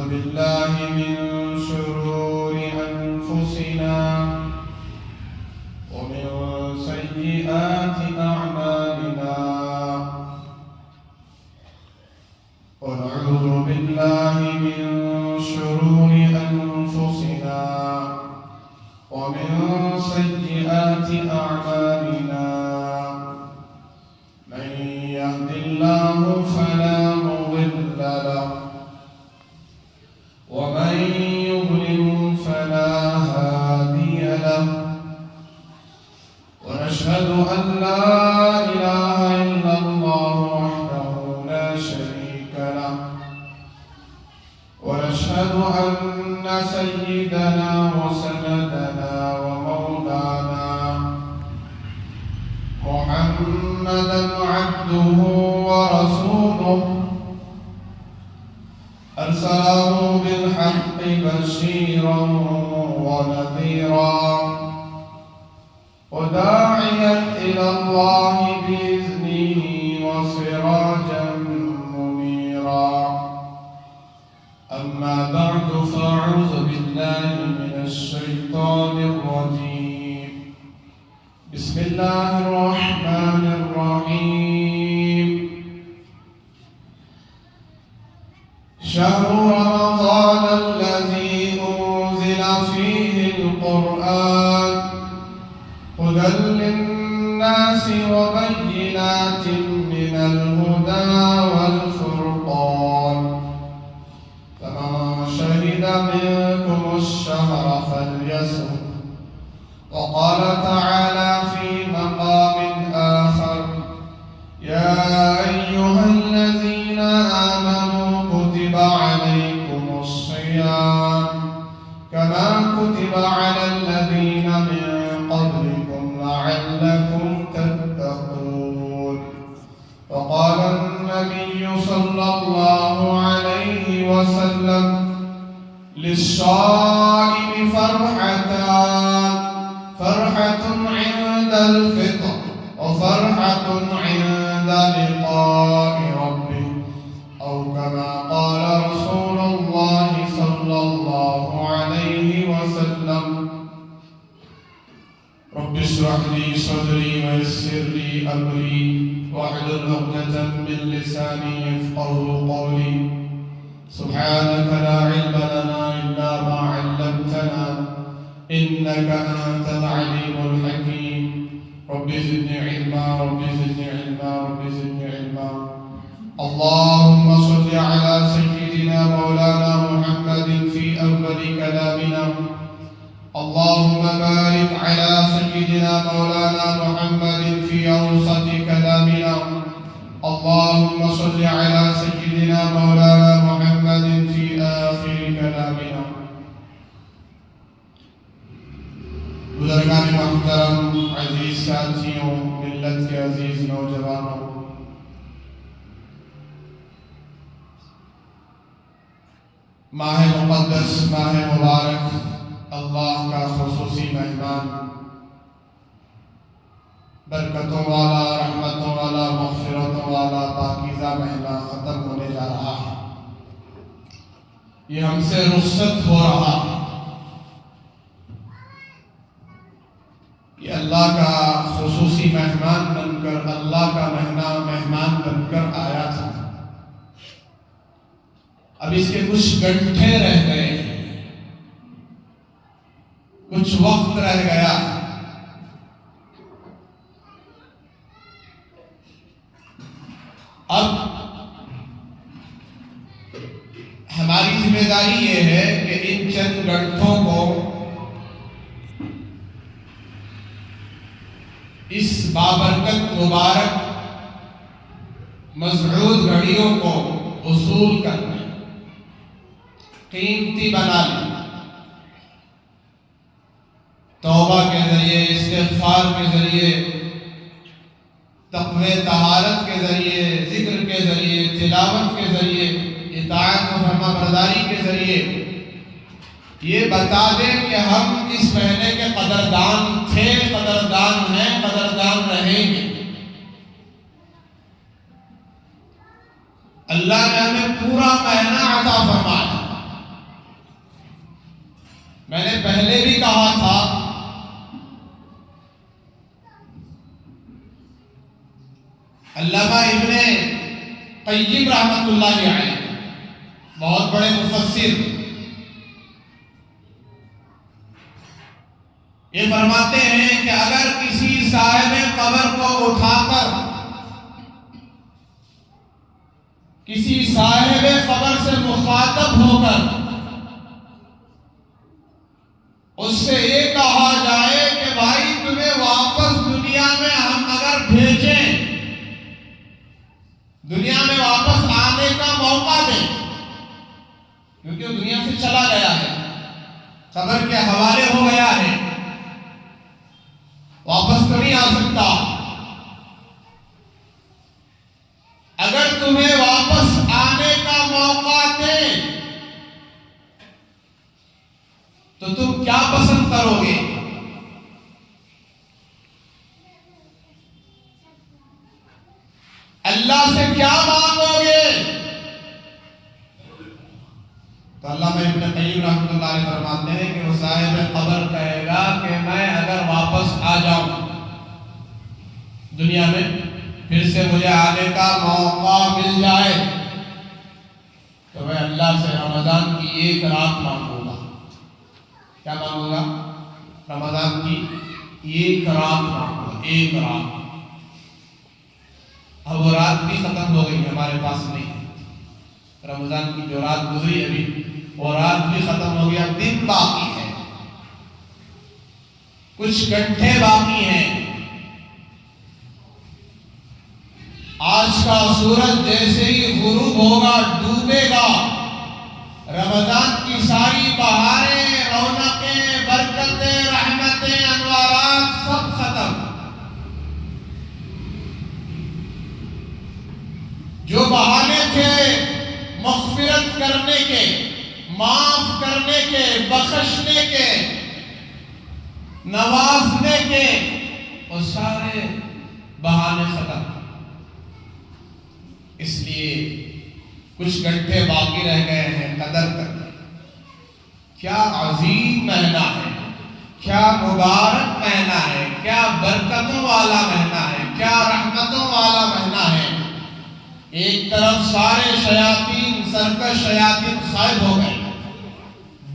بالله من شرور أنفسنا ومن سيئات أعمالنا ونعوذ بالله من شرور أنفسنا ومن سيئات أعمالنا من يهد الله فلا مضل له ومن يضلل فلا هادي له ونشهد أن لا إله إلا الله وحده لا شريك له ونشهد أن سيدنا وسندنا ومولانا محمدا عبده ورسوله أرسله بالحق بشيرا ونذيرا وداعيا إلى الله بإذنه وسراجا منيرا أما بعد فأعوذ بالله من الشيطان الرجيم بسم الله الرحمن الرحيم شهر رمضان الذي أنزل فيه القرآن هدى للناس وبينات من الهدى والفرقان فمن شهد منكم الشهر فليصم وقال تعالى في مقام آخر يا أيها الذين آمنوا كتب عليكم الصيام كما كتب على الذين من قبلكم لعلكم تتقون وقال النبي صلى الله عليه وسلم للصائم فرحتان فرحة عند الفطر وفرحة عند لقاء ربه أو كما قال رسول الله صلى الله عليه وسلم رب اشرح لي صدري ويسر لي أمري واحلل عقدة من لساني يفقهوا قولي سبحانك لا علم لنا إلا ما علمتنا إنك أنت العليم الحكيم رب زدني علما رب زدني علما رب زدني علما اللهم صل على سيدنا مولانا محمد في أول كلامنا اللهم بارك على سيدنا مولانا محمد في أوسط كلامنا اللهم صل على سيدنا مولانا محمد في آخر كلامنا بزرگان محترم عزیز ساتھیوں ملت کے عزیز نوجوانوں ماہ مقدس ماہ مبارک اللہ کا خصوصی مہمان برکتوں والا رحمتوں والا مغفرتوں والا پاکیزہ مہینہ ختم ہونے جا رہا ہے یہ ہم سے رخصت ہو رہا ہے یہ اللہ کا خصوصی مہمان بن کر اللہ کا مہینہ مہمان بن کر آیا تھا اب اس کے کچھ گھنٹے رہ گئے کچھ وقت رہ گیا اب ہماری ذمہ داری یہ ہے کہ ان چند گھنٹوں کو اس بابرکت مبارک مسعود گھڑیوں کو وصول کرنا قیمتی بنا لیں توبہ کے ذریعے استغفار کے ذریعے تقوی طہارت کے ذریعے ذکر کے ذریعے تلاوت کے ذریعے اطاعت و فرما برداری کے ذریعے یہ بتا دیں کہ ہم اس مہینے کے قدردان تھے قدردان ہیں قدردان رہیں گے اللہ نے ہمیں پورا مہینہ عطا فرمایا میں نے پہلے بھی کہا تھا علامہ ابن قیم رحمۃ اللہ علیہ بہت بڑے مفسر، یہ فرماتے ہیں کہ اگر کسی صاحب قبر کو اٹھا کر کسی صاحب قبر سے مخاطب ہو کر اس سے یہ کہا جائے کہ بھائی تمہیں واپس دنیا میں ہم اگر بھیجیں، دنیا میں واپس آنے کا موقع دیں، کیونکہ وہ دنیا سے چلا گیا ہے، قبر کے حوالے ہو گیا ہے، واپس تو نہیں آ سکتا، اگر تمہیں واپس آنے کا موقع دیں تو تم کیا پسند کرو گے؟ اللہ سے کیا مانگو گے؟ تو علامہ ابن قیم رحمۃ اللہ علیہ فرماتے ہیں کہ وہ صاحب قبر کہے گا کہ میں اگر واپس آ جاؤں دنیا میں، پھر سے مجھے آنے کا موقع مل جائے، تو میں اللہ سے رمضان کی ایک رات مانگوں گا۔ کیا مانگوں گا؟ رمضان کی ایک رات مانگوں گا، ایک رات۔ اب وہ رات بھی ختم ہو گئی، ہمارے پاس نہیں ہے، رمضان کی جو رات گزری ابھی وہ رات بھی ختم ہو گیا، دن باقی ہے، کچھ گھنٹے باقی ہیں۔ آج کا سورج جیسے ہی غروب ہوگا، ڈوبے گا، رمضان کی ساری بہاریں، رونقیں، برکتیں، رحمتیں، انوارات سب ختم۔ جو بہانے تھے مغفرت کرنے کے، معاف کرنے کے، بخشنے کے، نوازنے کے، وہ سارے بہانے ختم۔ اس لیے کچھ گھنٹے باقی رہ گئے ہیں، قدر کریں۔ کیا عظیم مہینہ ہے، کیا مبارک مہینہ ہے، کیا برکتوں والا مہینہ ہے، کیا رحمتوں والا مہینہ ہے۔ ایک طرف سارے شیاطین، سرکش شیاطین غائب ہو گئے،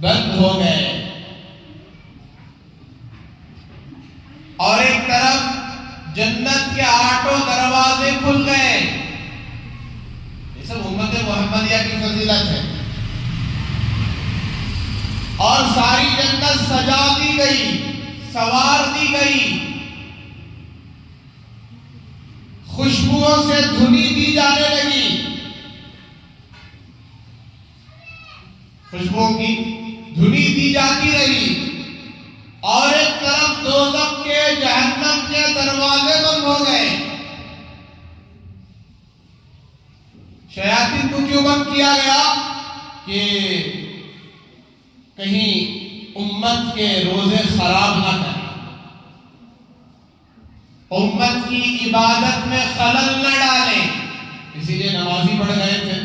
بند ہو گئے، اور ایک طرف جنت کے آٹھوں دروازے کھل گئے۔ یہ سب امت محمدیہ کی فضیلت ہے۔ اور ساری جنت سجا دی گئی، سوار دی گئی، خوشبوؤں سے دھنی دی جانے لگی، خوشبوؤں کی دھنی دی جاتی رہی، اور ایک طرف دوزخ کے، جہنم کے دروازے بند ہو گئے۔ شیاطین کو کیوں بند کیا گیا؟ کہ کہیں امت کے روزے خراب نہ کریں، امت کی عبادت میں خلل نہ ڈالیں۔ اسی لیے نمازی بڑھ گئے تھے،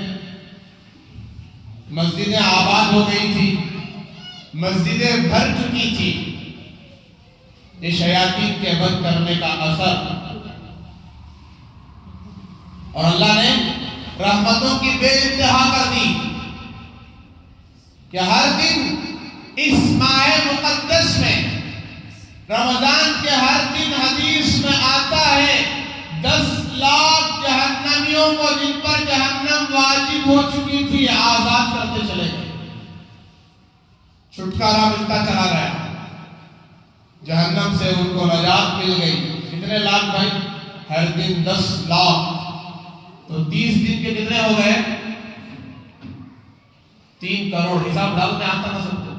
مسجدیں آباد ہو گئی تھی، مسجدیں بھر چکی تھی۔ یہ شیاطین کے بند کرنے کا اثر، اور اللہ نے رحمتوں کی بے انتہا کر دی کہ ہر دن اس ماہ مقدس میں، رمضان کے ہر دن حدیث میں آتا ہے 10 لاکھ جہنمیوں کو، جن پر جہنم واجب ہو چکی تھی، آزاد کرتے چلے گئے، چھٹکارا ملتا چلا گیا، جہنم سے ان کو نجات مل گئی۔ کتنے لاکھ بھائی؟ ہر دن 10 لاکھ، تو 30 دن کے کتنے ہو گئے؟ 3 کروڑ۔ حساب ڈالنے آتا نہ سب کو،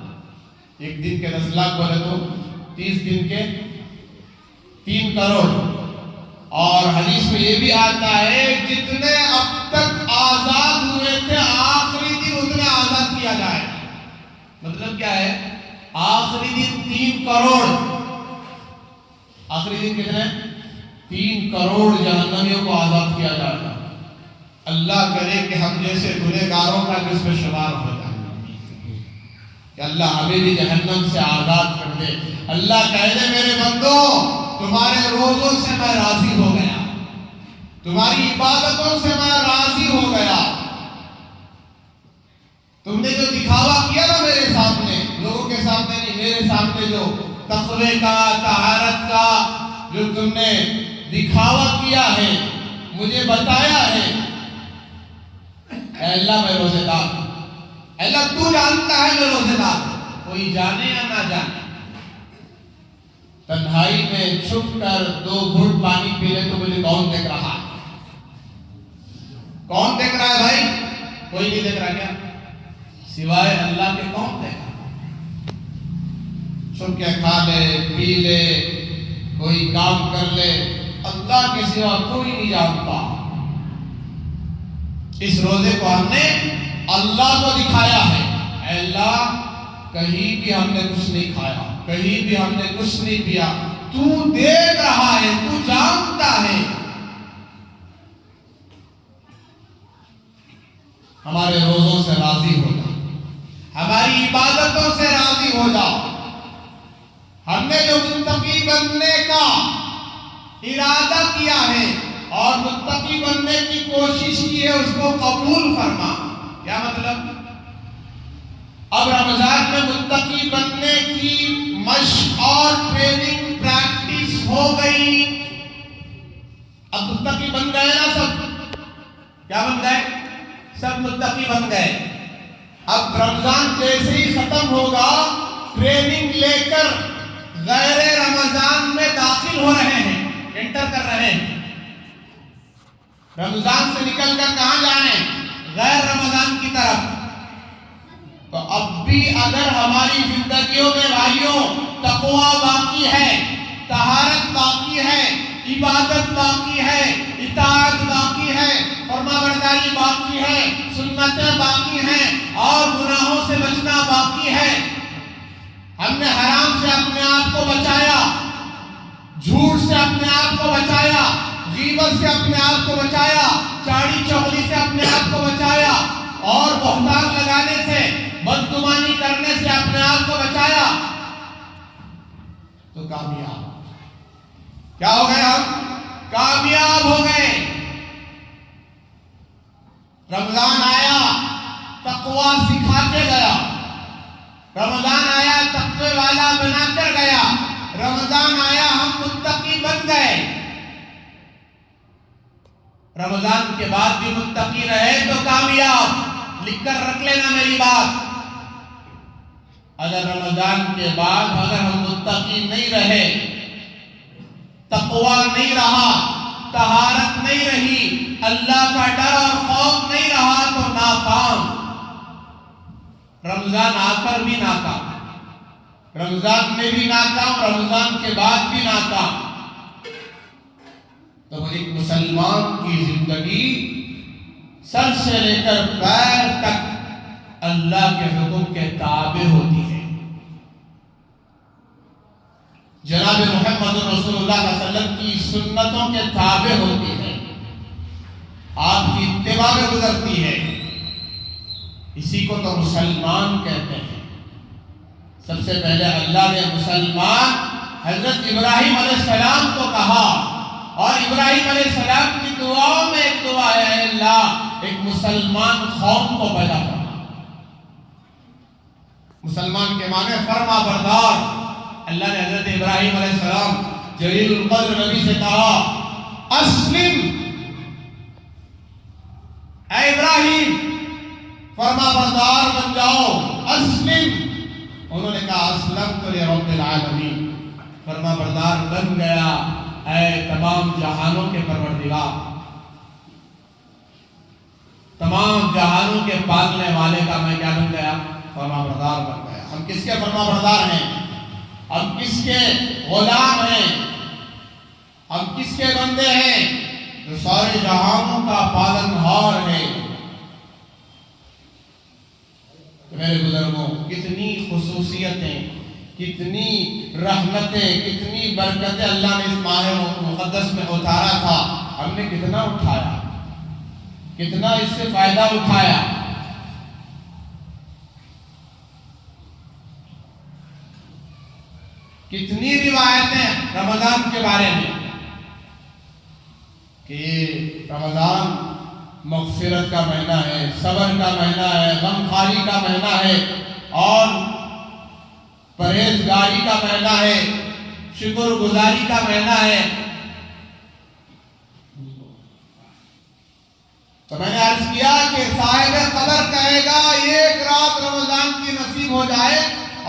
ایک دن کے 10 لاکھ بولے تو 30 دن کے 3 کروڑ۔ اور حدیث میں یہ بھی آتا ہے جتنے اب تک آزاد ہوئے تھے، آخری دن اتنے آزاد کیا جائے۔ مطلب کیا ہے؟ آخری دن 3 کروڑ، آخری دن کتنے؟ 3 کروڑ جہنمیوں کو آزاد کیا جائے گا۔ اللہ کرے کہ ہم جیسے گنہگاروں کا جس میں شمار ہو جائے، کہ اللہ ہمیں بھی جہنم سے آزاد کر دے۔ اللہ کہہ دے میرے بندو تمہارے روزوں سے میں راضی ہو گیا، تمہاری عبادتوں سے میں راضی ہو گیا، تم نے جو دکھاوا کیا نا میرے سامنے، لوگوں کے سامنے نہیں، میرے سامنے جو تقوی کا، طہارت کا جو تم نے دکھاوا کیا ہے، مجھے بتایا ہے، اے اللہ میں روزے دار ہوں۔ اے اللہ تو جانتا ہے میں روزے دار ہوں، کوئی جانے یا نہ جانے، تنہائی میں چھپ کر 2 گھٹ پانی پی لے تو مجھے کون دیکھ رہا ہے؟ کون دیکھ رہا ہے بھائی؟ کوئی نہیں دیکھ رہا کیا؟ سوائے اللہ کے کون دیکھ رہا؟ چھپ کے کھا لے، پی لے، کوئی کام کر لے، اللہ کے سوا کوئی نہیں جانتا۔ اس روزے کو ہم نے اللہ کو دکھایا ہے، اے اللہ کہیں بھی ہم نے کچھ نہیں کھایا، کہیں بھی ہم نے کچھ نہیں پیا، تو دیکھ رہا ہے، تو جانتا ہے۔ ہمارے روزوں سے راضی ہو جا، ہماری عبادتوں سے راضی ہو جا۔ ہم نے جو متقی بننے کا ارادہ کیا ہے اور متقی بننے کی کوشش کی ہے، اس کو قبول فرما۔ کیا مطلب؟ اب رمضان میں متقی بننے کی مشق اور ٹریننگ پریکٹس ہو گئی، اب متقی بن گئے نا سب؟ کیا بن گئے؟ سب متقی بن گئے۔ اب رمضان جیسے ہی ختم ہوگا، ٹریننگ لے کر غیر رمضان میں داخل ہو رہے ہیں، انٹر کر رہے ہیں۔ رمضان سے نکل کر کہاں جائیں؟ غیر رمضان کی طرف۔ تو اب بھی اگر ہماری زندگیوں میں بھائیوں تقویٰ باقی ہے، طہارت باقی ہے، عبادت باقی ہے، اطاعت باقی ہے، فرمانبرداری باقی ہے، سنتیں باقی ہیں اور گناہوں سے بچنا باقی ہے، ہم نے حرام سے اپنے آپ کو بچایا، جھوٹ سے اپنے آپ کو بچایا، غیبت سے اپنے آپ کو بچایا، چاڑی چغلی سے اپنے آپ کو بچایا اور بہتان لگانے سے، بدگمانی کرنے سے اپنے آپ کو بچایا، تو کامیاب۔ کیا ہو گئے؟ ہم کامیاب ہو گئے۔ رمضان آیا، تقویٰ سکھا کے گیا، رمضان آیا تقوی والا بنا کر گیا، رمضان آیا ہم متقی بن گئے۔ رمضان کے بعد بھی متقی رہے تو کامیاب۔ لکھ کر رکھ لینا میری بات۔ اگر رمضان کے بعد اگر ہم متقی نہیں رہے، تقویٰ نہیں رہا، طہارت نہیں رہی، اللہ کا ڈر اور خوف نہیں رہا تو ناکام۔ رمضان آ کر بھی ناکام، رمضان میں بھی ناکام، رمضان کے بعد بھی ناکام۔ تو ایک مسلمان کی زندگی سر سے لے کر پیر تک اللہ کے حکم کے تابع ہوتی ہے۔ جناب محمد رسول اللہ صلی اللہ علیہ وسلم کی سنتوں کے تابع ہوتی ہے، آپ کی اتباع میں گزرتی ہے۔ اسی کو تو مسلمان کہتے ہیں۔ سب سے پہلے اللہ نے مسلمان حضرت ابراہیم علیہ السلام کو کہا، اور ابراہیم علیہ السلام کی دعاؤں میں ایک دعا ہے، اے اللہ ایک مسلمان قوم کو پیدا کرنا۔ مسلمان کے معنی فرما بردار۔ اللہ نے حضرت ابراہیم علیہ السلام جلیل القدر نبی سے کہا، اسلم، اے ابراہیم فرما بردار بن جاؤ، اسلم۔ انہوں نے کہا اسلمت لرب العالمین، فرما بردار بن گیا اے تمام جہانوں کے پروردگار، تمام جہانوں کے پالنے والے کا میں کیا بن گیا؟ فرما بردار بن گیا۔ ہم کس کے فرما بردار ہیں؟ ہم کس کے غلام ہیں؟ ہم کس کے بندے ہیں؟ جو سارے جہانوں کا پالنہار ہے۔ میرے بزرگوں، کتنی خصوصیتیں، کتنی رحمتیں، کتنی برکتیں اللہ نے اس ماہ مقدس میں اتارا تھا، ہم نے کتنا اٹھایا، کتنا اس سے فائدہ اٹھایا۔ کتنی روایتیں رمضان کے بارے میں کہ رمضان مغفرت کا مہینہ ہے، صبر کا مہینہ ہے، غم خواری کا مہینہ ہے اور پرہیزگاری کا مہینہ ہے، شکر گزاری کا مہینہ ہے۔ تو میں نے عرض کیا کہ صاحب قبر کہے گا ایک رات رمضان کی نصیب ہو جائے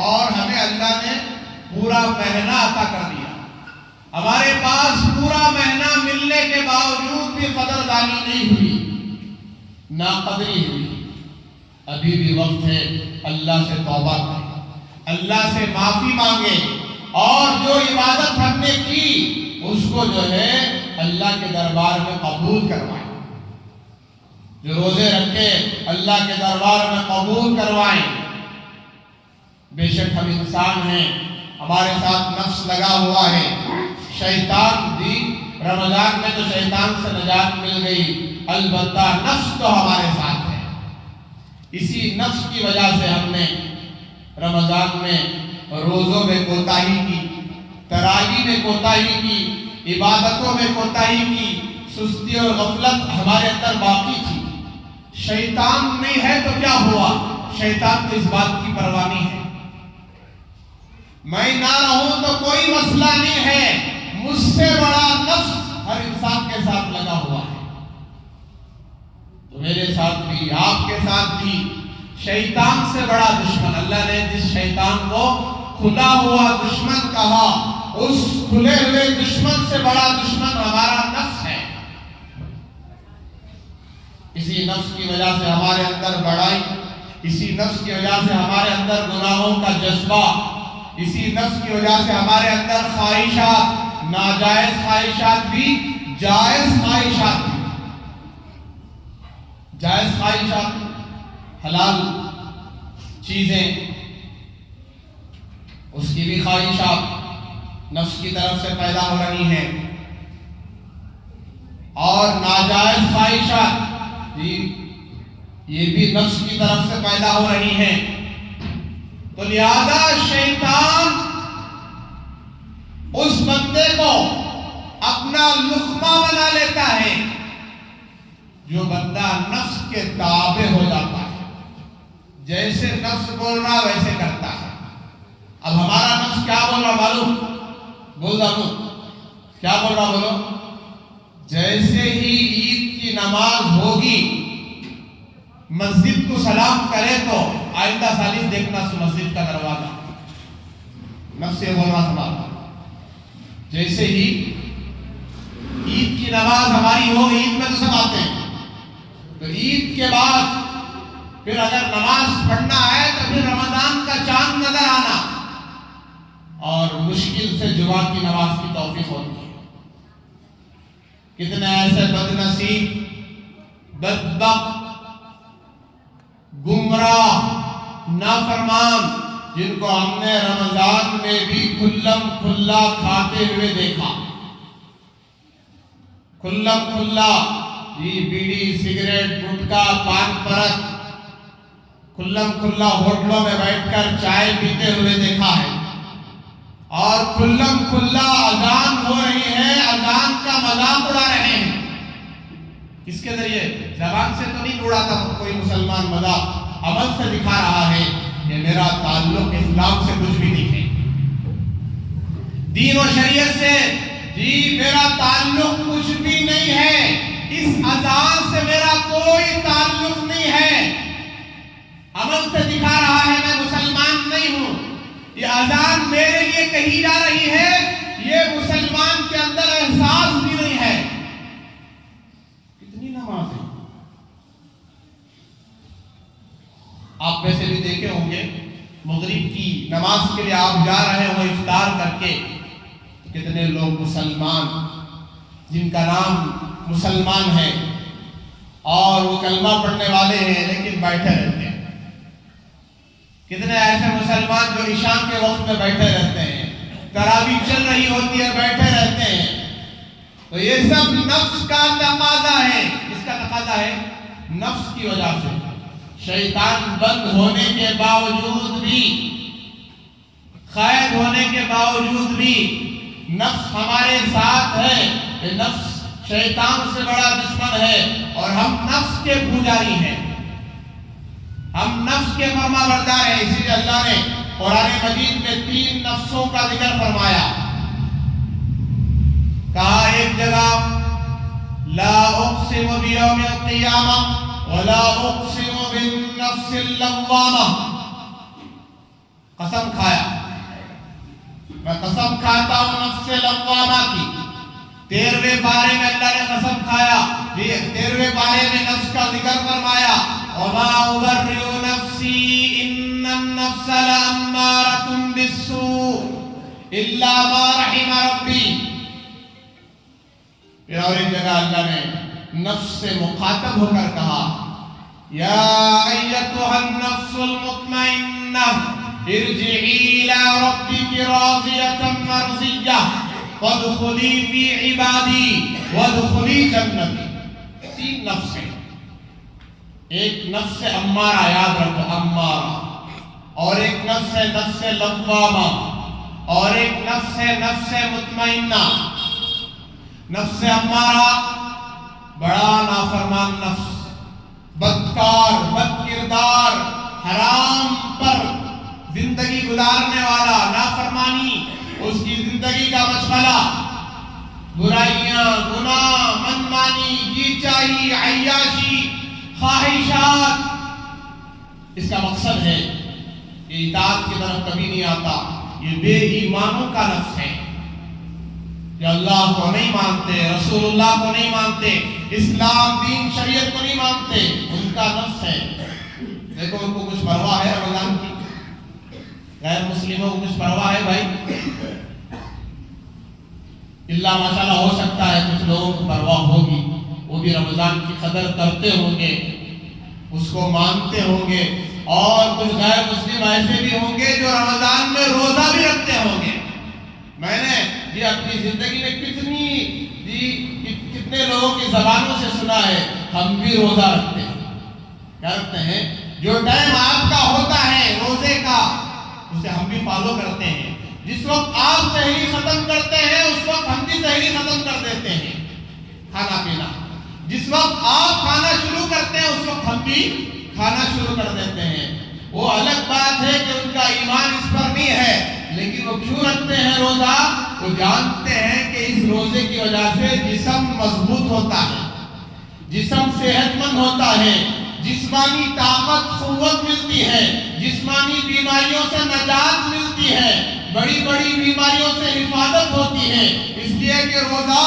اور ہمیں اللہ نے پورا مہینہ عطا کر دیا، ہمارے پاس پورا مہینہ ملنے کے باوجود بھی قدردانی نہیں ہوئی، ناقدری ہوئی۔ ابھی بھی وقت ہے اللہ سے توبہ کریں، اللہ سے معافی مانگے اور جو عبادت ہم نے کی اس کو جو ہے اللہ کے دربار میں قبول کروائیں، جو روزے رکھے اللہ کے دربار میں قبول کروائیں۔ بے شک ہم انسان ہیں، ہمارے ساتھ نفس لگا ہوا ہے، شیطان بھی رمضان میں تو شیطان سے نجات مل گئی، البتہ نفس تو ہمارے ساتھ ہے۔ اسی نفس کی وجہ سے ہم نے رمضان میں روزوں میں کوتاہی کی، تراویح میں کوتاہی کی، عبادتوں میں کوتاہی کی، سستی اور غفلت ہمارے اندر باقی تھی۔ شیطان نہیں ہے تو کیا ہوا؟ شیطان تو اس بات کی پرواہ نہیں ہے، میں نہ رہوں تو کوئی مسئلہ نہیں ہے، مجھ سے بڑا نفس ہر انسان کے ساتھ لگا ہوا ہے۔ تو میرے ساتھ بھی، آپ کے ساتھ بھی شیطان سے بڑا دشمن، اللہ نے جس شیطان کو کھلا ہوا دشمن کہا، اس کھلے ہوئے دشمن سے بڑا دشمن ہمارا نفس ہے۔ اسی نفس کی وجہ سے ہمارے اندر بڑائی، اسی نفس کی وجہ سے ہمارے اندر گناہوں کا جذبہ، اسی نفس کی وجہ سے ہمارے اندر خواہشات، ناجائز خواہشات بھی، جائز خواہشات بھی، جائز خواہشات حلال چیزیں اس کی بھی خواہشات نفس کی طرف سے پیدا ہو رہی ہیں، اور ناجائز خواہشات یہ بھی نفس کی طرف سے پیدا ہو رہی ہیں۔ تو لہذا شیطان اس بندے کو اپنا لقمہ بنا لیتا ہے جو بندہ نفس کے تابع ہو جاتا ہے، جیسے نفس بول رہا ویسے کرتا ہے۔ اب ہمارا نفس کیا بول رہا معلوم؟ بول رہا کیا بول رہا بولو؟ جیسے ہی عید کی نماز ہوگی مسجد کو سلام کرے تو آئندہ سالیس دیکھنا مسجد کا دروازہ، نفس سے بول رہا سمجھا۔ جیسے ہی عید کی نماز ہماری ہو، عید میں تو سب آتے ہیں، تو عید کے بعد پھر اگر نماز پڑھنا ہے تو پھر رمضان کا چاند نظر آنا، اور مشکل سے جمعہ کی نماز کی توفیق ہوتی ہے۔ کتنے ایسے بد نصیب، بدبخت، گمراہ، نافرمان جن کو ہم نے رمضان میں بھی کھلم کھلا کھاتے ہوئے دیکھا، کھلم کھلا بیڑی، سگریٹ، گٹکا، پان پرت، کھلم کھلا ہوٹلوں میں بیٹھ کر چائے پیتے ہوئے دیکھا ہے، اور کھلم کھلا اذان ہو رہی ہے، اذان کا مذاق اڑا رہے ہیں۔ کس کے ذریعے؟ زبان سے تو نہیں اڑاتا کوئی مسلمان مذاق، عمل سے دکھا رہا ہے کہ میرا تعلق اسلام سے کچھ بھی نہیں ہے، دین و شریعت سے جی میرا تعلق کچھ بھی نہیں ہے، اس اذان سے میرا کوئی تعلق نہیں ہے، عمل سے دکھا رہا ہے میں مسلمان نہیں ہوں، یہ اذان میرے لیے کہی جا رہی ہے، یہ مسلمان کے اندر احساس بھی نہیں ہے۔ کتنی نماز ہے؟ آپ میں سے بھی دیکھے ہوں گے، مغرب کی نماز کے لیے آپ جا رہے ہو افطار کر کے، کتنے لوگ مسلمان جن کا نام مسلمان ہے اور وہ کلمہ پڑھنے والے ہیں لیکن بیٹھے رہتے ہیں، کتنے ایسے مسلمان جو عشاء کے وقت میں بیٹھے رہتے ہیں، تراویح چل رہی ہوتی ہے بیٹھے رہتے ہیں۔ تو یہ سب نفس کا تقاضا ہے، اس کا تقاضا ہے نفس کی وجہ سے، شیطان بند ہونے کے باوجود بھی قید ہونے کے باوجود بھی نفس ہمارے ساتھ ہے. یہ نفس شیطان سے بڑا دشمن ہے اور ہم نفس کے پجاری ہیں, ہم نفس کے فرما بردار ہیں. اسی لیے اللہ نے قرآن مجید میں 3 نفسوں کا ذکر فرمایا. کہا ایک جگہ لا اقسم بیوم القیامہ ولا اقسم بالنفس اللوامہ, قسم کھایا, میں قسم کھاتا ہوں نفس لوامہ کی. 13ویں پارے میں اللہ نے قسم کھایا, 13ویں پارے میں نفس کا ذکر فرمایا. وما ابرئ نفسی ان النفس لامارۃ بالسوء الا ما رحم ربی. پھر اور ایک جگہ اللہ نے نفس سے مخاطب ہو کر کہا یا ایتھا النفس المطمئنہ ارجعی الی ربک راضیۃ مرضیہ وادخلی فی عبادی وادخلی جنتی. 3 نفس ہیں. ایک نفس امارہ, یاد رکھو امارہ, اور ایک نفس ہے نفس لوامہ, اور ایک نفس ہے نفس مطمئنہ. نفس امارہ بڑا نافرمان نفس, بدکار, بد کردار, حرام پر زندگی گزارنے والا, نافرمانی اس کی زندگی کا مشغلہ, برائیاں, گناہ, منمانی, جی چاہی, عیاشی, خواہشات, اس کا مقصد ہے یہ اطاعت کی طرف کبھی نہیں آتا. یہ بے ایمانوں کا نفس ہے جو اللہ کو نہیں مانتے, رسول اللہ کو نہیں مانتے, اسلام دین شریعت کو نہیں مانتے, ان کا نفس ہے. دیکھو ان کو کچھ پرواہ ہے رمضان کی, غیر مسلموں کو کچھ پرواہ ہے بھائی؟ اللہ ماشاءاللہ ہو سکتا ہے کچھ لوگوں کو پرواہ ہوگی, وہ بھی رمضان کی قدر کرتے ہوں گے, اس کو مانتے ہوں گے, اور کچھ غیر مسلم ایسے بھی ہوں گے جو رمضان میں روزہ بھی رکھتے ہوں گے. میں نے اپنی زندگی میں کتنے لوگوں کی زبانوں سے سنا ہے ہم بھی روزہ رکھتے ہیں. کیا رکھتے ہیں؟ جو ٹائم آپ کا ہوتا ہے روزے کا اسے ہم بھی فالو کرتے ہیں. جس وقت آپ سحری ختم کرتے ہیں اس وقت ہم بھی سحری ختم کر دیتے ہیں, کھانا پینا. جس وقت آپ کھانا شروع کرتے ہیں اس وقت ہم بھی کھانا شروع کر دیتے ہیں. وہ الگ بات ہے کہ ان کا ایمان اس پر نہیں ہے, لیکن وہ کیوں رکھتے ہیں روزہ؟ وہ جانتے ہیں کہ اس روزے کی وجہ سے جسم مضبوط ہوتا ہے, جسم صحت مند ہوتا ہے, جسمانی طاقت قوت ملتی ہے, جسمانی بیماریوں سے نجات ملتی ہے, بڑی بڑی بیماریوں سے حفاظت ہوتی ہے. اس لیے کہ روزہ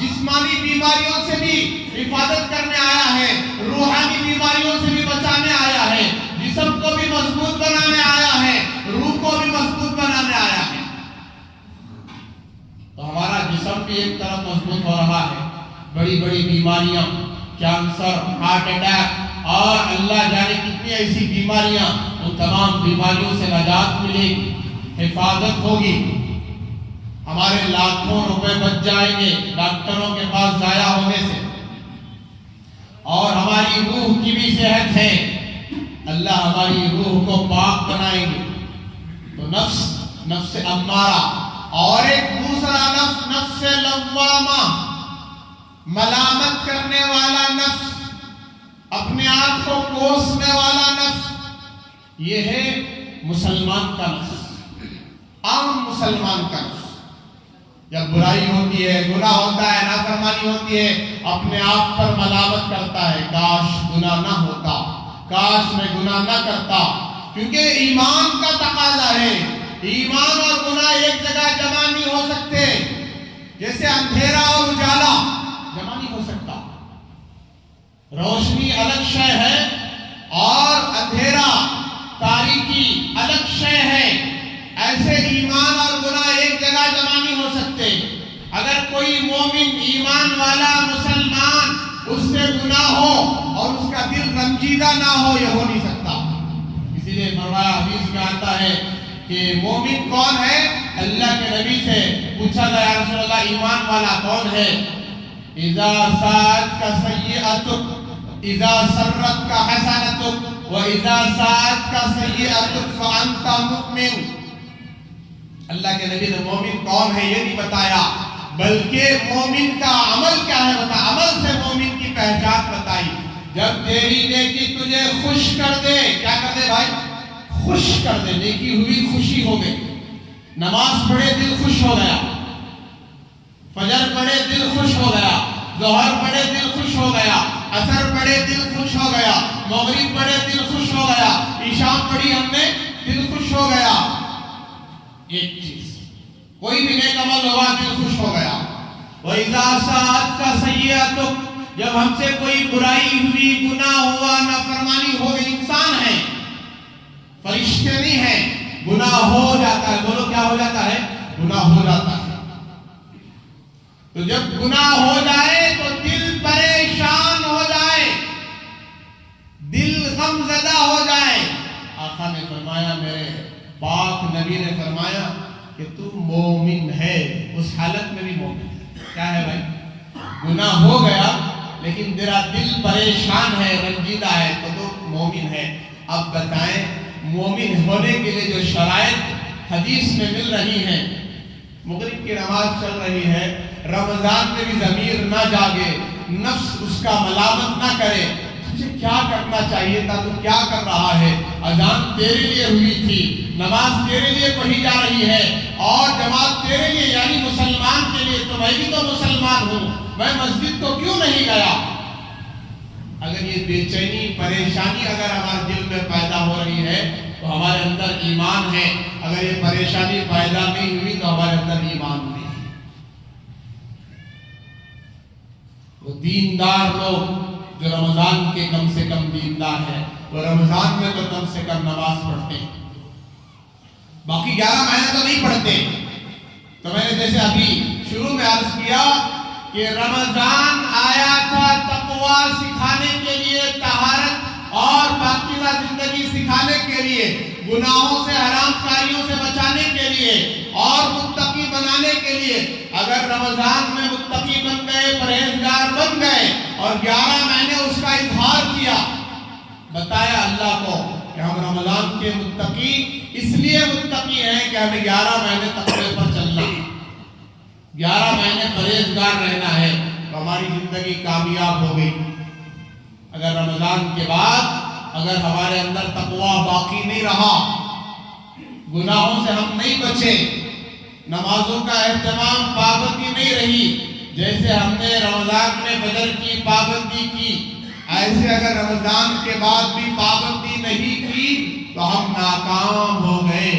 جسمانی بیماریوں سے بھی حفاظت کرنے آیا ہے, روحانی بیماریوں سے بھی بچانے آیا ہے, جسم کو بھی مضبوط بنانے آیا ہے, روح کو بھی مضبوط بنانے آیا ہے. تو ہمارا جسم بھی ایک طرف مضبوط ہو رہا ہے. بڑی بڑی بیماریاں, کینسر, ہارٹ اٹیک اور اللہ جانے کتنی ایسی بیماریاں, ان تمام بیماریوں سے نجات ملے گی, حفاظت ہوگی. ہمارے لاکھوں روپے بچ جائیں گے ڈاکٹروں کے پاس ضائع ہونے سے, اور ہماری روح کی بھی صحت ہے, اللہ ہماری روح کو پاک بنائیں گے. تو نفس امارہ, اور ایک دوسرا نفس نفس لوامہ, ملامت کرنے والا نفس, اپنے آپ کو کوسنے والا نفس. یہ ہے مسلمان کا نفس, عام مسلمان کا نفس. جب برائی ہوتی ہے, گناہ ہوتا ہے, نافرمانی ہوتی ہے, اپنے آپ پر ملامت کرتا ہے, کاش گناہ نہ ہوتا, کاش میں گناہ نہ کرتا. کیونکہ ایمان کا تقاضا ہے, ایمان اور گناہ ایک جگہ جمع نہیں ہو سکتے. جیسے اندھیرا اور اجالا جمع نہیں ہو سکتا. روشنی الگ شے ہے اور اندھیرا تاریکی الگ شے ہے. ایسے ایمان اور گناہ ایک جگہ جمع نہیں ہو سکتے. اگر کوئی مومن, ایمان والا مسلمان, اس سے گناہ ہو اور اس کا دل رنجیدہ نہ ہو, یہ ہو نہیں سکتا. اسی لیے فرمایا, حدیث میں آتا ہے کہ مومن کون ہے؟ اللہ کے نبی سے پوچھا گیا, یا رسول اللہ ایمان والا کون ہے؟ اذا ساءتک سیئتک اذا سرتک حسنتک واذا ساءتک سیئتک فانت مؤمن. اللہ کے نبی نے مومن کون ہے یہ نہیں بتایا، بلکہ مومن کا عمل کیا ہے بتا، عمل سے مومن کی پہچان بتائی۔ جب تیری نیکی تجھے خوش کر دے، کیا کر دے بھائی؟ خوش کر دے، نیکی ہوئی خوشی ہو گئی۔ نماز پڑھے دل خوش ہو گیا، فجر پڑھے دل خوش ہو گیا، ظہر پڑھے دل خوش ہو گیا، عصر پڑھے دل خوش ہو گیا، مغرب پڑھے دل خوش ہو گیا، عشاء پڑھی ہم نے دل خوش ہو گیا۔ ایک چیز، کوئی بھی نیک عمل ہوا دل خوش ہو گیا۔ وَإِذَا سَاءَتْكَ سَيِّئَةٌ، جب ہم سے کوئی برائی ہوئی، گناہ ہوا، نافرمانی ہو گئی، انسان ہے، فرشتے نہیں ہیں، گناہ ہو جاتا ہے، بولو کیا ہو جاتا ہے؟ گناہ ہو جاتا ہے۔ تو جب گناہ ہو جائے تو دل پریشان ہو جائے، دل غم زدہ ہو جائے۔ آقا نے فرمایا، میرے پاک نبی نے فرمایا کہ تو مومن ہے، اس حالت میں بھی مومن ہے۔ کیا ہے بھائی؟ گناہ ہو گیا لیکن تیرا دل پریشان ہے، رنجیدہ ہے، تو مومن ہے۔ اب بتائیں، مومن ہونے کے لیے جو شرائط حدیث میں مل رہی ہیں، مغرب کی نماز چل رہی ہے، رمضان میں بھی ضمیر نہ جاگے، نفس اس کا ملامت نہ کرے، تجھے کیا کرنا چاہیے تھا، تو کیا کر رہا ہے؟ اذان تیرے لیے ہوئی تھی، نماز تیرے لیے پڑھی جا رہی ہے، اور جماعت تیرے لیے یعنی مسلمان کے لیے، تو میں بھی تو مسلمان ہوں، میں مسجد کو کیوں نہیں گیا؟ اگر یہ بے چینی، پریشانی اگر ہمارے دل میں پیدا ہو رہی ہے تو ہمارے اندر ایمان ہے، اگر یہ پریشانی پیدا نہیں ہوئی تو ہمارے اندر ایمان نہیں۔ وہ دیندار لوگ جو رمضان کے کم سے کم دیندار ہیں، وہ رمضان میں تو کم سے کم نماز پڑھتے ہیں، باقی 11 مہینے تو نہیں پڑھتے۔ تو میں نے جیسے ابھی شروع میں عرض کیا کہ رمضان آیا تھا تقویٰ سکھانے کے لیے، طہارت اور پاکیزہ زندگی سکھانے کے لیے، گناہوں سے، حرام کاریوں سے بچانے کے لیے اور متقی بنانے کے لیے۔ اگر رمضان میں متقی بن گئے، پرہیزگار بن گئے اور 11 مہینے اس کا اظہار کیا، بتایا اللہ کو کہ ہم رمضان کے متقی اس لیے متقی ہیں کہ ہمیں 11 مہینے تقوی پر چلنا ہے، 11 مہینے پرہیزگار رہنا ہے، تو ہماری زندگی کامیاب ہو گئی۔ اگر رمضان کے بعد اگر ہمارے اندر تقویٰ باقی نہیں رہا، گناہوں سے ہم نہیں بچے، نمازوں کا اہتمام، پابندی نہیں رہی، جیسے ہم نے رمضان میں فجر کی پابندی کی، ایسے اگر رمضان کے بعد بھی پابندی نہیں کی تو ہم ناکام ہو گئے،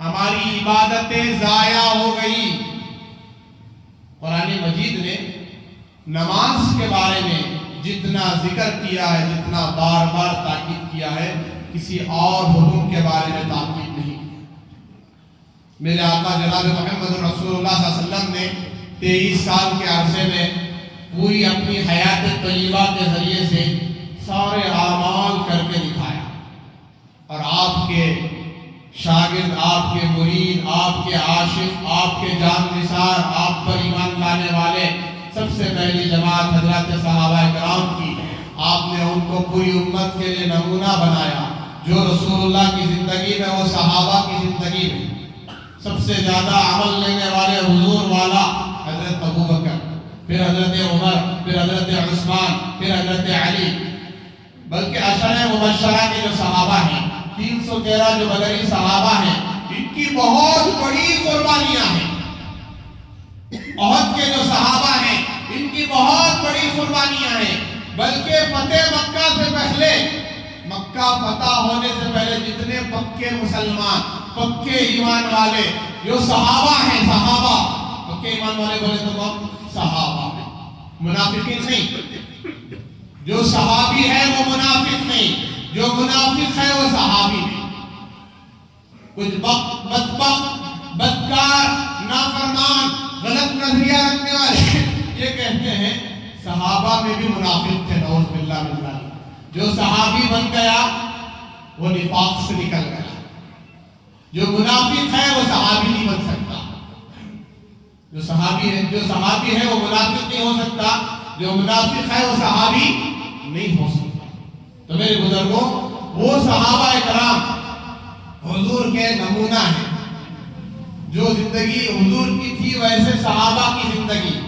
ہماری عبادتیں ضائع ہو گئی۔ قرآن مجید نے نماز کے بارے میں جتنا ذکر کیا ہے، جتنا بار بار تاکید کیا ہے، کسی اور حکم کے بارے میں تاکید نہیں کیا۔ میرے آقا جناب محمد رسول اللہ صلی اللہ علیہ وسلم نے 23 سال کے عرصے میں پوری اپنی حیات طیبہ کے ذریعے سے سارے اعمال کر کے دکھایا، اور آپ کے شاگرد، آپ کے مرید، آپ کے عاشق، آپ کے جان نثار، آپ پر ایمان لانے والے سب سے پہلی جماعت حضرات صحابہ کرام کی، آپ نے ان کو پوری امت کے لیے نمونہ بنایا۔ جو رسول اللہ کی زندگی میں، وہ صحابہ کی زندگی میں سب سے زیادہ عمل لینے والے، حضور والا حضرت ابو بکر، پھر حضرت عمر، پھر حضرت عثمان، پھر حضرت علی، بلکہ عشرہ مبشرہ کے جو صحابہ ہیں، 313 جو بدری صحابہ ہیں، ان کی بہت بڑی قربانیاں ہیں۔ احد کے جو صحابہ ہیں، ان کی بہت بڑی قربانیاں ہیں، بلکہ فتح مکہ سے پہلے، مکہ فتح ہونے سے پہلے جتنے پکے مسلمان، پکے ایمان والے جو صحابہ ہیں، صحابہ پکے ایمان والے بولے تو کون؟ صحابہ، منافقین نہیں۔ جو صحابی ہے وہ منافق نہیں، جو منافق ہے وہ صحابی نہیں۔ کچھ بدبخت، بدکار، نافرمان، غلط نظریہ رکھنے والے یہ کہتے ہیں صحابہ میں بھی منافق تھے، نعوذ باللہ من ذالک۔ جو صحابی بن گیا وہ نفاق سے نکل گیا، جو منافق ہے وہ صحابی نہیں بن سکتا۔ جو صحابی ہے وہ منافق نہیں ہو سکتا، جو منافق ہے وہ صحابی نہیں ہو سکتا۔ تو میرے بزرگوں، وہ صحابہ کرام حضور کے نمونہ ہیں، جو زندگی حضور کی تھی ویسے صحابہ کی زندگی،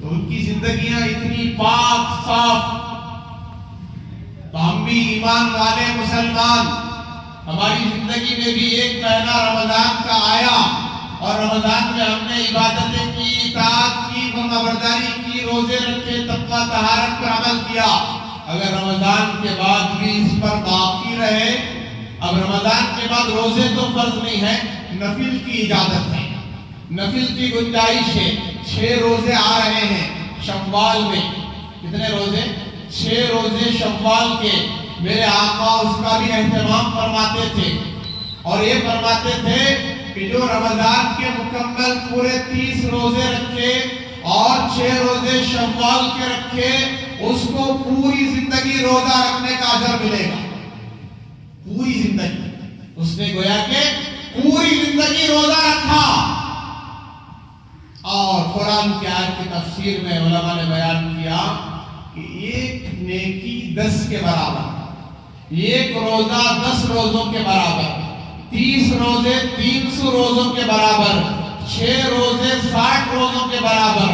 تو ان کی زندگیاں اتنی پاک صاف، تو ہم بھی ایمان والے مسلمان، ہماری زندگی میں بھی ایک مہینہ رمضان کا آیا اور رمضان میں ہم نے عبادتیں کی، اطاعت کی، فرمانبرداری کی، روزے رکھے، تقویٰ طہارت پر عمل کیا. اگر رمضان کے بعد بھی اس پر باقی رہے، اب رمضان کے بعد روزے تو فرض نہیں ہے، نفل کی اجازت ہے، نفل کی گنجائش ہے. 6 روزے آ رہے ہیں شوال میں. کتنے روزے؟ 6 روزے شوال کے. میرے آقا اس کا بھی اہتمام فرماتے تھے اور یہ فرماتے تھے کہ جو رمضان کے مکمل پورے 30 روزے رکھے اور 6 روزے شوال کے رکھے، اس کو پوری زندگی روزہ رکھنے کا اجر ملے گا. پوری زندگی اس نے گویا کہ پوری زندگی روزہ رکھا. اور قرآن کی آیت کی تفسیر میں علماء نے بیان کیا کہ ایک نیکی 10 کے برابر، ایک روزہ 10 روزوں کے برابر، 30 روزے 300 روزوں کے برابر، 6 روزے 60 روزوں کے برابر،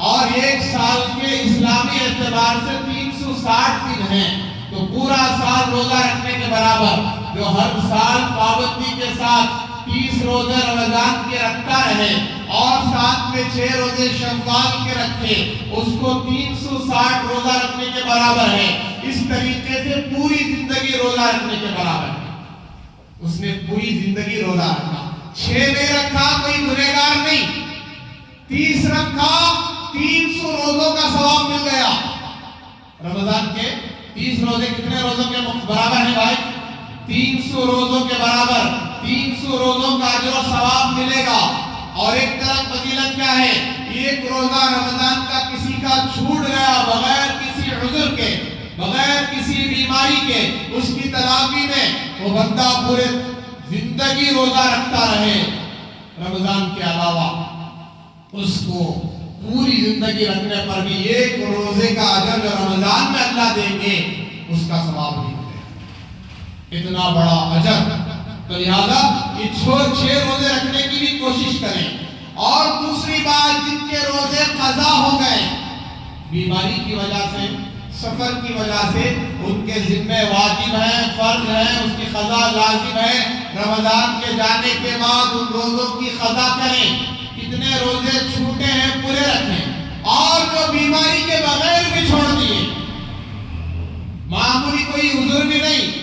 اور ایک سال کے اسلامی اعتبار سے 360 دن ہیں، تو پورا سال روزہ رکھنے کے برابر. جو ہر سال پابندی کے ساتھ 30 روزے رمضان کے رکھتا رہے اور ساتھ میں 6 روزے شوال کے رکھے، اس کو 360 روزہ رکھنے کے برابر ہے. اس طریقے سے پوری زندگی روزہ رکھنے کے برابر ہے. اس نے پوری زندگی روزہ رکھا. 6 نہیں رکھا کوئی گنہگار نہیں، 30 رکھا 300 روزوں کا ثواب مل گیا. رمضان کے 30 روزے کتنے روزوں کے برابر ہیں بھائی؟ 300 روزوں کے برابر. 300 روزوں کا اجر و ثواب ملے گا. اور ایک طرف فضیلت کیا ہے؟ ایک روزہ رمضان کا کسی کا چھوٹ گیا بغیر کسی عذر کے، بغیر کسی بیماری کے، اس کی تلافی میں وہ بندہ پورے زندگی روزہ رکھتا رہے. رمضان کے علاوہ اس کو پوری زندگی رکھنے پر بھی ایک روزے کا اجر جو رمضان میں اللہ دیں گے اس کا ثواب نہیں ملے. اتنا بڑا اجر. تو لہذا یہ 6 روزے رکھنے کی بھی کوشش کریں. اور دوسری بات، جن کے روزے قضا ہو گئے بیماری کی وجہ سے، سفر کی وجہ سے، ان کے ذمہ واجب ہے، فرض ہے، اس کی قضا لازم ہے. رمضان کے جانے کے بعد ان روزوں کی قضا کریں. کتنے روزے چھوٹے ہیں پورے رکھیں. اور جو بیماری کے بغیر بھی چھوڑ دیے، معمولی کوئی عذر بھی نہیں،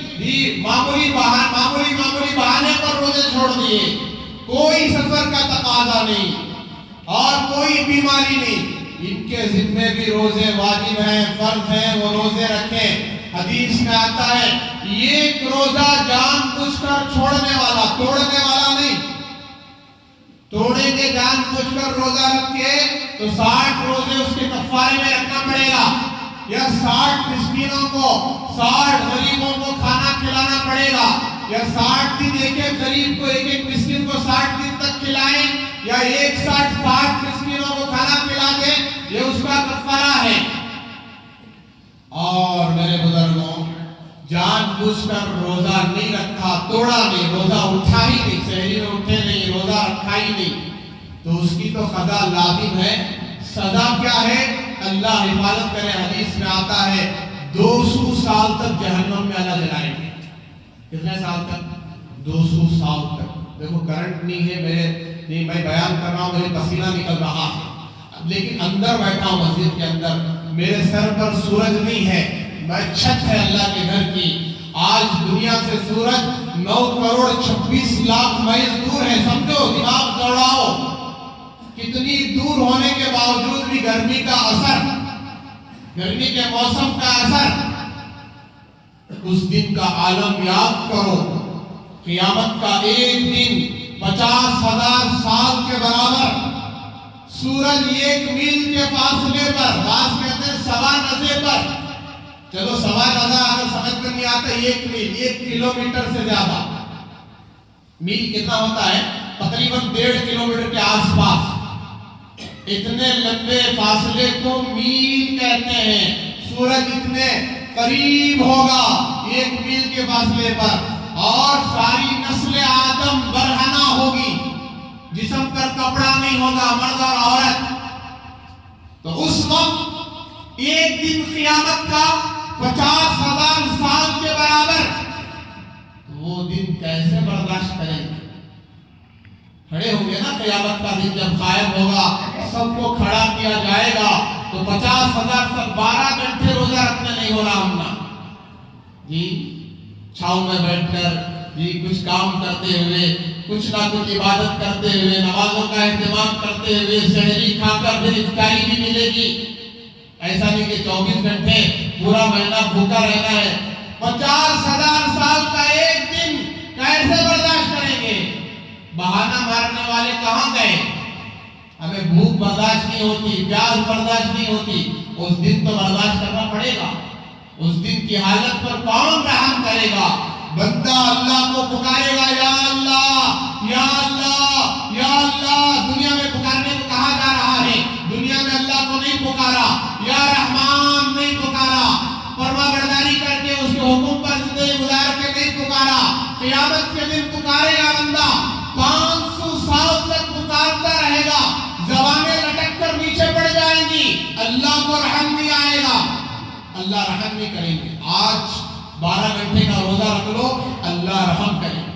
معمولی بہانے پر روزے چھوڑ دیے، کوئی سفر کا تقاضا نہیں اور کوئی بیماری نہیں، ان کے ذمے بھی روزے واجب ہیں، فرض ہیں، وہ روزے رکھیں. حدیث میں آتا ہے ایک روزہ جان بوجھ کر چھوڑنے والا، توڑنے والا نہیں، توڑیں گے جان بوجھ کر روزہ رکھے تو 60 روزے اس کے کفارے میں رکھنا پڑے گا، یا 60 مسکینوں کو، 60 غریبوں کو کھانا کھلانا پڑے گا، یا 60 دن ایک غریب کو، ایک مسکین کو 60 دن تک کھلائیں، یا ایک ساتھ 60 مسکینوں کو کھانا کھلا دیں، یہ اس کا کفارہ ہے. اور میرے بزرگوں، جان بوجھ کر روزہ نہیں رکھا، توڑا نہیں، روزہ اٹھا ہی نہیں، سحری میں اٹھے نہیں، روزہ رکھا ہی نہیں، تو اس کی تو قضا لازم ہے. سزا کیا ہے؟ اللہ حفاظت کرے. حدیث میں آتا ہے 200 سال تک جہنم میں اللہ جلائیں گے. کتنے سال تک؟ 200 سال تک. دیکھو کرنٹ نہیں ہے، میں بیان کر رہا ہوں، میرے پسینہ نکل رہا ہے، لیکن اندر بیٹھا ہوں مسجد کے اندر، میرے سر پر سورج نہیں ہے، میں چھت ہے اللہ کے گھر کی. آج دنیا سے سورج 9 کروڑ 26 لاکھ میل دور ہے. سمجھو، دماغ دوڑاؤ، کتنی دور ہونے کے باوجود بھی گرمی کا اثر، گرمی کے موسم کا اثر. اس دن کا عالم یاد کرو. قیامت کا ایک دن 50,000 سال کے برابر. سورج 1 میل کے فاصلے پر، بعض کہتے ہیں 1.25 نظر پر. چلو 1.25 نظر اگر سمجھ میں نہیں آتا، 1 میل 1 کلومیٹر سے زیادہ. میل کتنا ہوتا ہے؟ تقریباً 1.5 کلومیٹر کے آس پاس. اتنے لمبے فاصلے کو میل کہتے ہیں. سورج اتنے قریب ہوگا 1 میل کے فاصلے پر، اور ساری نسل آدم برہنہ ہوگی. جسم پر کپڑا نہیں ہوگا، مرد اور عورت، تو اس وقت ایک دن قیامت کا 50,000 سال کے برابر، وہ دن کیسے برداشت کریں گے؟ کھڑے ہوں گے نا قیامت کا دن جب قائم ہوگا، سب کو کھڑا کیا جائے گا، تو 50,000 سے 12 گھنٹے روزہ رکھنے نہیں ہو رہا ہم نا جی، چھاؤں میں بیٹھ کر جی کچھ کام کرتے ہوئے، کچھ نہ کچھ عبادت کرتے ہوئے، نمازوں کا اہتمام کرتے ہوئے، سحری کھا کر پھر افطاری بھی ملے گی۔ ایسا نہیں کہ 24 گھنٹے پورا مہینہ بھوکا رہنا ہے۔ 50,000 سال کا ایک دن کیسے برداشت کریں گے؟ بہانہ مارنے والے کہاں گئے؟ ہمیں بھوک برداشت نہیں ہوتی، پیاس برداشت نہیں ہوتی، اس دن تو برداشت کرنا پڑے گا۔ اس دن کی حالت پر کون رحم کرے گا؟ بندہ اللہ کو پکارے گا، یا اللہ یا اللہ یا اللہ۔ دنیا میں پکارنے کو کہا جا رہا ہے، دنیا میں اللہ کو نہیں پکارا، یا رحمان نہیں پکارا، فرما برداری کر کے اس کے حکم پر زندگی گزار کے نہیں پکارا۔ قیامت کے دن پکارے گا بندہ، 500 سال تک پکارتا رہے گا، زبانیں لٹک کر نیچے پڑ جائیں گی، اللہ کو رحم نہیں آئے گا، اللہ رحم نہیں کریں گے۔ آج 12 گھنٹے کا روزہ رکھ لو، اللہ رحم کرے گا،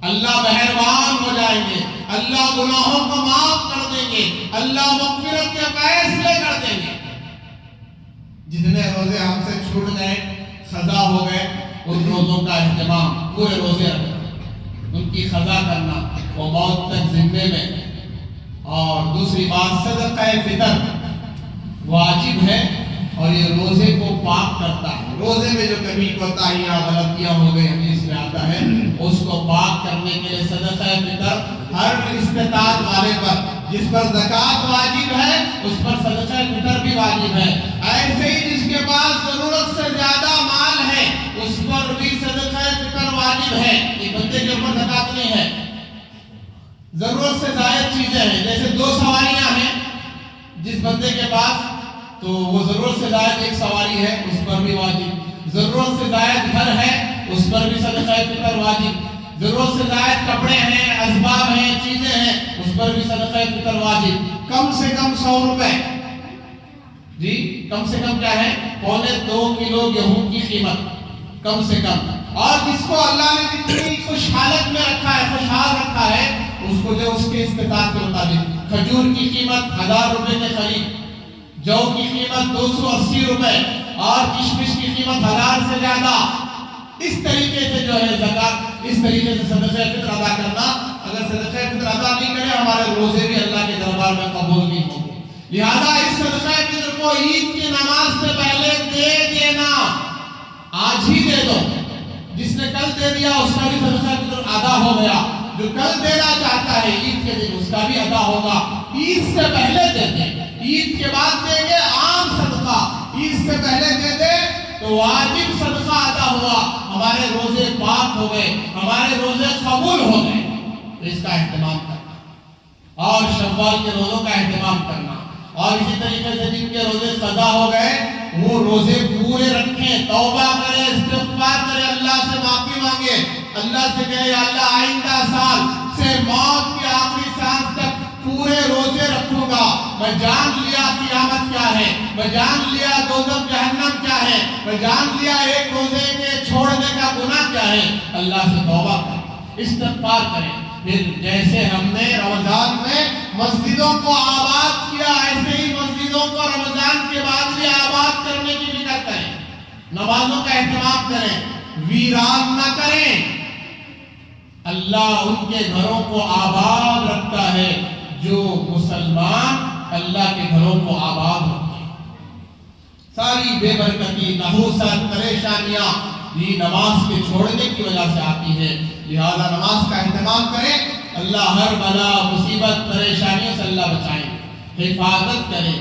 اللہ مہربان ہو جائیں گے، اللہ گناہوں کو معاف کر دیں گے، اللہ مغفرت کے فیصلے کر دیں گے۔ جتنے روزے ہم سے چھوٹ گئے، قضا ہو گئے، ان روزوں کا اہتمام، پورے روزے رکھنا، ان کی قضا کرنا، وہ موت تک ذمے میں۔ اور دوسری بات، صدقہ فطر واجب ہے، اور یہ روزے کو پاک کرتا ہے۔ روزے میں جو کبھی کوتاہیاں غلطیاں ہو گئی، حدیث میں آتا ہے، اس کو پاک کرنے کے لیے صدقہ فطر ہر استطاعت والے پر، جس پر زکوٰۃ واجب ہے اس پر صدقہ فطر بھی واجب ہے۔ ایسے ہی جس کے پاس ضرورت سے زیادہ مال ہے اس پر بھی صدقہ فطر واجب ہے۔ یہ بندے کے اوپر زکوٰۃ نہیں ہے، ضرورت سے زائد چیزیں ہیں، جیسے 2 سواریاں ہیں جس بندے کے پاس، تو وہ ضرورت سے زائد ایک سواری ہے، اس پر بھی واجب۔ ضرورت سے زائد گھر ہے، اس پر بھی صدقہ فطر واجب۔ ضرورت سے زائد کپڑے ہیں، اسباب ہیں، چیزیں ہیں، اس پر بھی صدقہ فطر واجب۔ کم سے کم 100 روپے، جی کم سے کم کیا ہے؟ 1.25 کلو گیہوں کی قیمت، کم سے کم۔ اور جس کو اللہ نے جتنی خوش حالت میں رکھا ہے، خوشحال رکھا ہے، اس کو جو اس کے استطاعت کے مطابق، کھجور کی قیمت 1000 روپے کے قریب، جو کی قیمت 280 روپے، اور کشمش کی قیمت 1000 سے زیادہ۔ اس طریقے سے جو ہے زکوٰۃ، اس طریقے سے صدقہ فطر ادا کرنا۔ اگر صدقہ فطر ادا نہیں کرے، ہمارے روزے بھی اللہ کے دربار میں قبول نہیں ہوں گے۔ لہذا اس صدقہ فطر کو عید کی نماز سے پہلے دے دینا، آج ہی دے دو۔ جس نے کل دے دیا اس کا بھی صدقہ فطر ادا ہو گیا، جو کل دینا چاہتا ہے عید کے دن اس کا بھی ادا ہوگا۔ عید سے پہلے دے دیں، عید کے بعد دیں گے عام صدقہ، عید سے پہلے دے دیں تو واجب صدقہ ادا ہوا، ہمارے روزے پاک ہو گئے، ہمارے روزے قبول ہو گئے۔ تو اس کا اہتمام کرنا، اور شوال کے روزوں کا اہتمام کرنا، اور اسی طریقے سے جن کے روزے قضا ہو گئے وہ روزے پورے رکھیں، توبہ کریں، استغفار کریں، اللہ سے معافی مانگے، اللہ سے کہے یا اللہ آئندہ سال سے موت کی آخری سانس تک پورے روزے رکھوں گا۔ میں جان لیا قیامت کیا ہے، میں جان لیا دوزخ جہنم کیا ہے، میں جان لیا ایک روزے کے چھوڑنے کا گناہ کیا ہے۔ اللہ سے توبہ کریں، استغفار کریں۔ پھر جیسے ہم نے رمضان میں مسجدوں کو آباد کیا، ایسے ہی مسجدوں کو رمضان کے بعد بھی آباد کرنے کی فکر کریں، نمازوں کا اہتمام کریں، ویران نہ کریں۔ اللہ ان کے گھروں کو آباد رکھتا ہے جو مسلمان اللہ کے گھروں کو آباد رکھتے ہیں۔ ساری بے برکتی، نحوست، پریشانیاں یہ نماز کے چھوڑنے کی وجہ سے آتی ہے۔ لہذا نماز کا اہتمام کریں، اللہ ہر بلا مصیبت پریشانیوں سے اللہ بچائیں، حفاظت کریں۔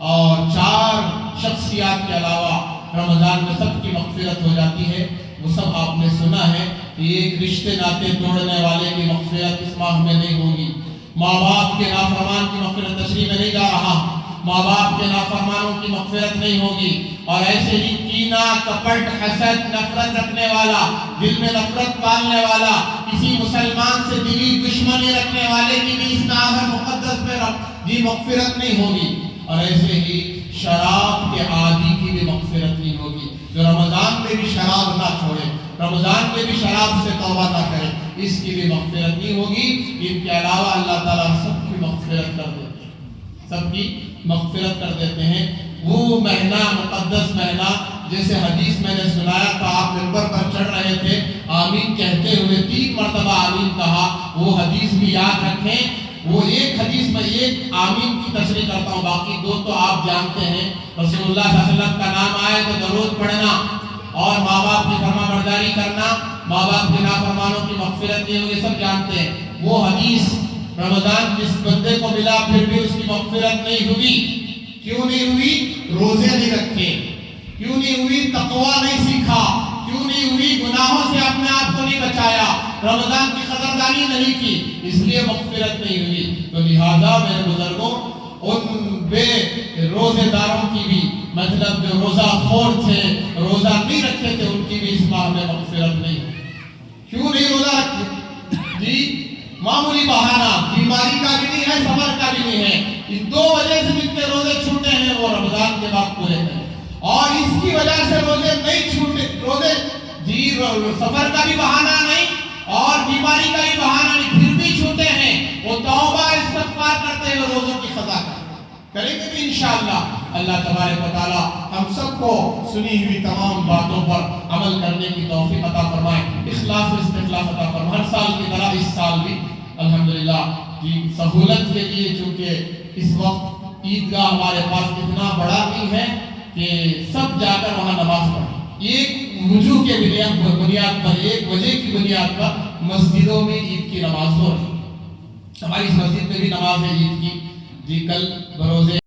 اور 4 شخصیات کے علاوہ رمضان میں سب کی مغفرت ہو جاتی ہے، وہ سب آپ نے سنا ہے۔ ایک رشتے ناتے توڑنے والے کی مغفرت اس ماہ میں نہیں ہوگی، ماں باپ کے نافرمان کی مغفرت تشریح میں نہیں جا رہا، ماں باپ کے نافرمانوں کی مغفرت نہیں ہوگی۔ اور ایسے ہی کینہ، کپٹ، حسد، نفرت رکھنے والا، دل میں نفرت پالنے والا، کسی مسلمان سے دلی دشمنی رکھنے والے کی بھی اس نام مقدس میں مغفرت نہیں ہوگی، اور ایسے ہی شراب کے عادی کی بھی مغفرت نہیں ہوگی، جو رمضان میں بھی شراب نہ چھوڑے، رمضان میں بھی شراب سے توبہ نہ کرے، اس کی بھی مغفرت نہیں ہوگی۔ ان کے علاوہ اللہ تعالیٰ سب کی مغفرت کر دیتے ہیں، سب کی مغفرت کر دیتے ہیں۔ وہ مہینہ مقدس مہینہ، جیسے حدیث میں نے سنایا تھا، آپ منبر پر چڑھ رہے تھے، آمین کہتے ہوئے 3 مرتبہ آمین کہا، وہ حدیث بھی یاد رکھیں۔ وہ ایک حدیث میں ایک آمین کی تشریح کرتا ہوں، باقی 2 تو آپ جانتے ہیں۔ رسول اللہ صلی اللہ علیہ وسلم کا نام آئے تو درود پڑھنا اور ماں باپ کی فرما برداری کرنا، ماں باپ کے نافرمانوں کی مغفرت نہیں ہوگی، سب جانتے ہیں۔ وہ حدیث رمضان جس بندے کو ملا پھر بھی اس کی مغفرت نہیں ہوئی، کیوں نہیں ہوئی؟ روزے نہیں رکھے، کیوں نہیں ہوئی؟ تقویٰ نہیں سیکھا، کیوں نہیں ہوئی؟ گناہوں سے اپنے آپ کو نہیں بچایا، رمضان کی قدردانی نہیں کی، اس لیے مغفرت نہیں ہوئی۔ تو لہذا میرے بزرگوں، ان بے روزے داروں کی بھی، مطلب جو روزہ خور تھے، روزہ نہیں رکھتے تھے، ان کی بھی اس ماہ میں مغفرت نہیں ہوئی۔ کیوں نہیں روزہ رکھتے؟ جی معمولی بہانہ، بیماری کا بھی نہیں ہے، سفر کا بھی نہیں ہے، ان 2 وجہ سے جتنے روزے چھوٹے ہیں وہ رمضان کے بعد پورے کریں، اور اس کی وجہ سے روزے نہیں چھوٹے، روزے جی سفر کا بھی بہانہ نہیں اور بیماری کا بھی بہانہ نہیں، پھر بھی چھوٹے ہیں، وہ توبہ استغفار کرتے ہیں، روزوں کی قضا کریں گے بھی انشاءاللہ۔ اللہ تبارک و تعالی ہم سب کو سنی ہوئی تمام باتوں پر عمل کرنے کی توفیق عطا فرمائے، اخلاص و استخلاص عطا فرمائے۔ ہر سال کی طرح اس سال بھی الحمدللہ جی سہولت کے لیے، چونکہ اس وقت عیدگاہ ہمارے پاس اتنا بڑا نہیں ہے کہ سب جا کر وہاں نماز پڑھیں، ایک وجوہ کے بنیاد پر، ایک وجہ کی بنیاد پر مسجدوں میں عید کی نماز ہو رہی ہے۔ ہماری اس مسجد میں بھی نماز ہے عید کی، جی کل بروز